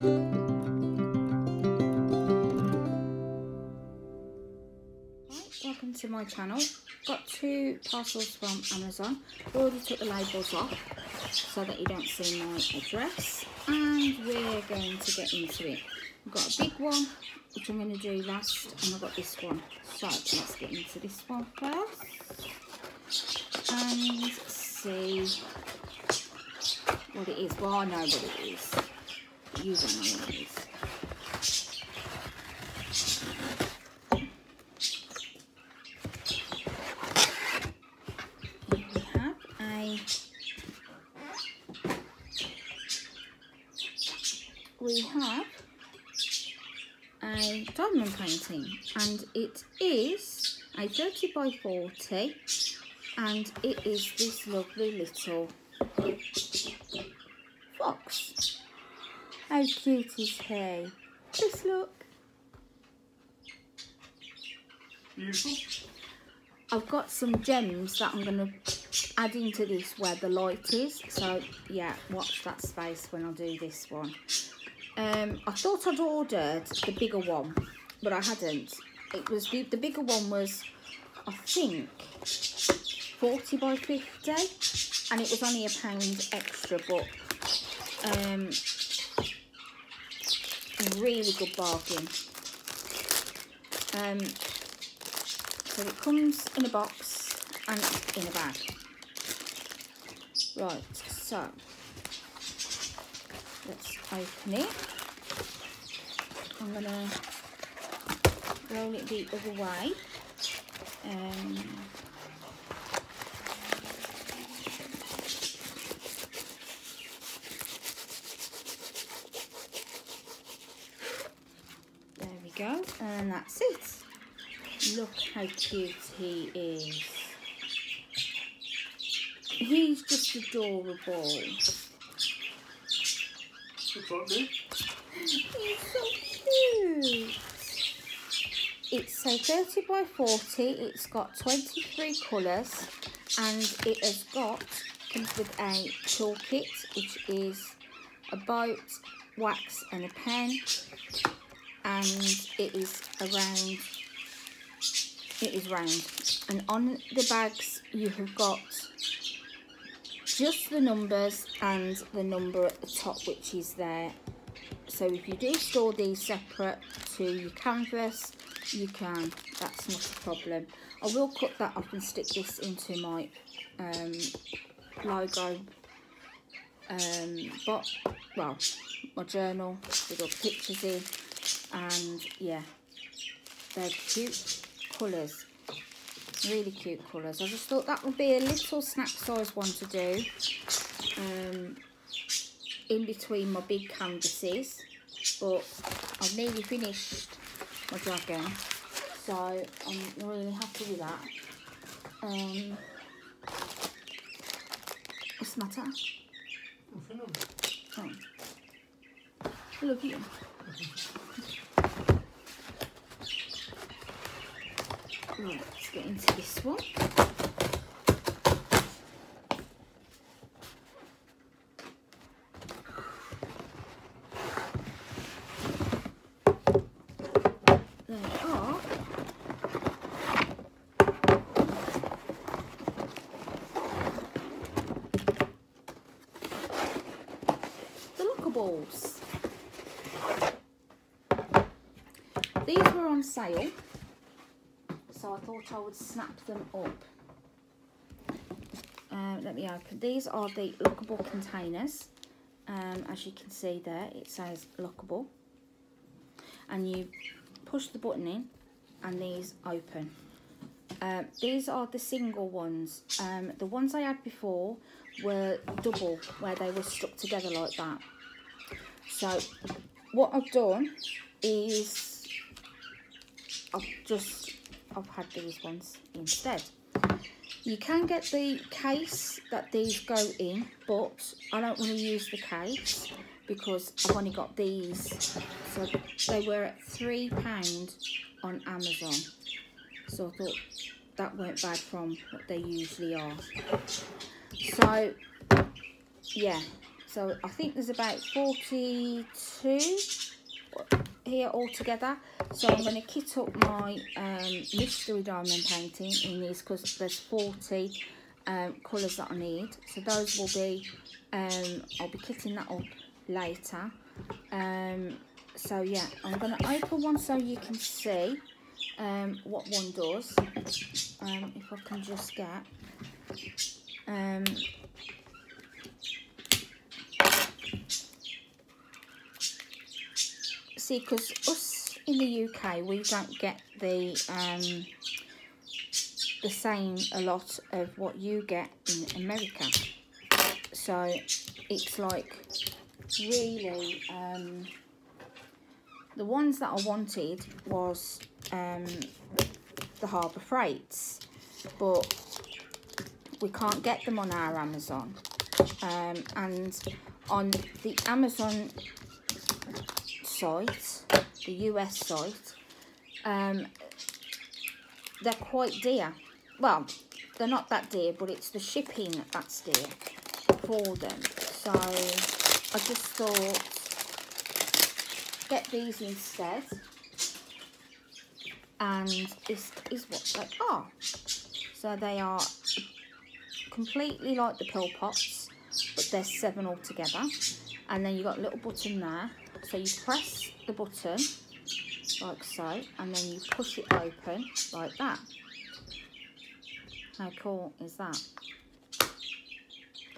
Welcome to my channel. Got 2 parcels from Amazon. Already took the labels off so that you don't see my address, and we're going to get into it. I've got a big one which I'm going to do last, and I've got this one. So let's get into this one first and see what it is. Well, I know what it is. You don't know what it is. We have a diamond painting, and it is a 30 by 40, and it is this lovely little fox. How cute is he? Just look. Beautiful. I've got some gems that I'm going to add into this where the light is, so yeah, watch that space when I do this one. I thought I'd ordered the bigger one, but I hadn't. It was the bigger one was, I think, 40 by 50, and it was only £1 extra, but a really good bargain. So it comes in a box and in a bag. Right, so let's open it. I'm going to roll it the other way. There we go, and that's it. Look how cute he is. He's just adorable. Looks like me. He's so cute. It's a 30 by 40. It's got 23 colours, and it has comes with a toolkit, which is a boat, wax, and a pen, and it is round. And on the bags you have got just the numbers and the number at the top, which is there. So if you do store these separate to your canvas, you can. That's not a problem. I will cut that up and stick this into my logo, my journal with all the pictures in, and yeah, they're cute colours. Really cute colours. I just thought that would be a little snack size one to do in between my big canvases, but I've nearly finished my dragon, so I'm really happy with that. What's the matter? Oh. Love you. Right, let's get into this one. There are the Lookables. These were on sale, so I thought I would snap them up. Let me open. These are the lockable containers. As you can see there, it says lockable, and you push the button in and these open. These are the single ones. The ones I had before were double, where they were stuck together like that. So what I've done is I've had these ones instead. You can get the case that these go in, but I don't want to use the case because I've only got these. So they were at £3 on Amazon. So I thought that weren't bad from what they usually are. So yeah, So I think there's about 42 here altogether. So I'm going to kit up my mystery diamond painting in these, because there's 40 colours that I need. So those will be, I'll be kitting that up later. So yeah, I'm going to open one so you can see what one does. If I can just get see, because us in the UK, we don't get the same a lot of what you get in America. So it's like really the ones that I wanted was the Harbour Freights, but we can't get them on our Amazon, and on the Amazon site, the US site, they're quite dear. Well, they're not that dear, but it's the shipping that's dear for them. So I just thought, get these instead, and this is what they are. So they are completely like the pill pots, but they're 7 altogether. And then you've got a little button there, so you press the button like so, and then you push it open like that. How cool is that?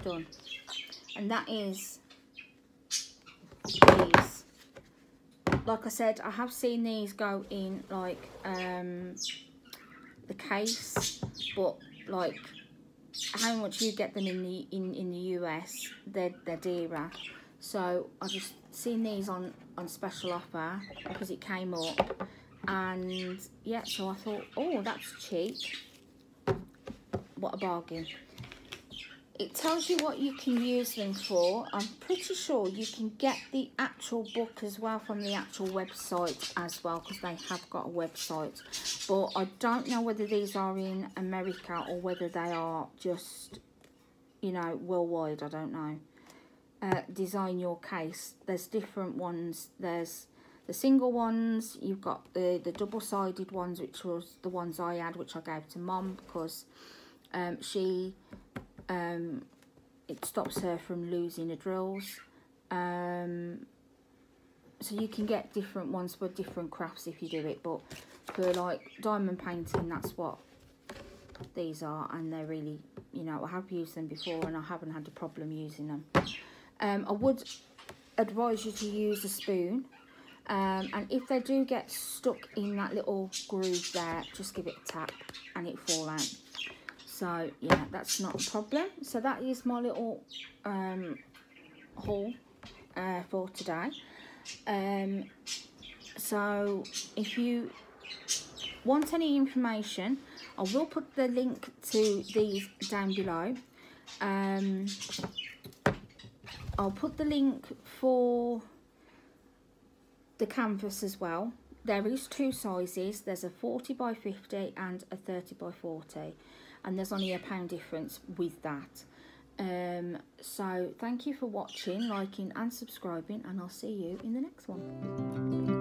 Done. And that is these. Like I said, I have seen these go in like the case, but like how much you get them in the US, they're dearer. So I just seen these on special offer because it came up, and yeah, so I thought, oh, that's cheap. What a bargain. It tells you what you can use them for. I'm pretty sure you can get the actual book as well from the actual website as well, because they have got a website. But I don't know whether these are in America or whether they are just, you know, worldwide. I don't know. Design your case. There's different ones. There's the single ones. You've got the double-sided ones, which was the ones I had, which I gave to Mum because it stops her from losing the drills. So you can get different ones for different crafts if you do it, but for like diamond painting, that's what these are, and they're really, you know, I have used them before and I haven't had a problem using them. I would advise you to use a spoon, and if they do get stuck in that little groove there, just give it a tap and it fall out. So yeah, that's not a problem. So that is my little haul for today. So if you want any information, I will put the link to these down below. I'll put the link for the canvas as well. There is 2 sizes. There's a 40 by 50 and a 30 by 40. And there's only £1 difference with that. So thank you for watching, liking and subscribing, and I'll see you in the next one.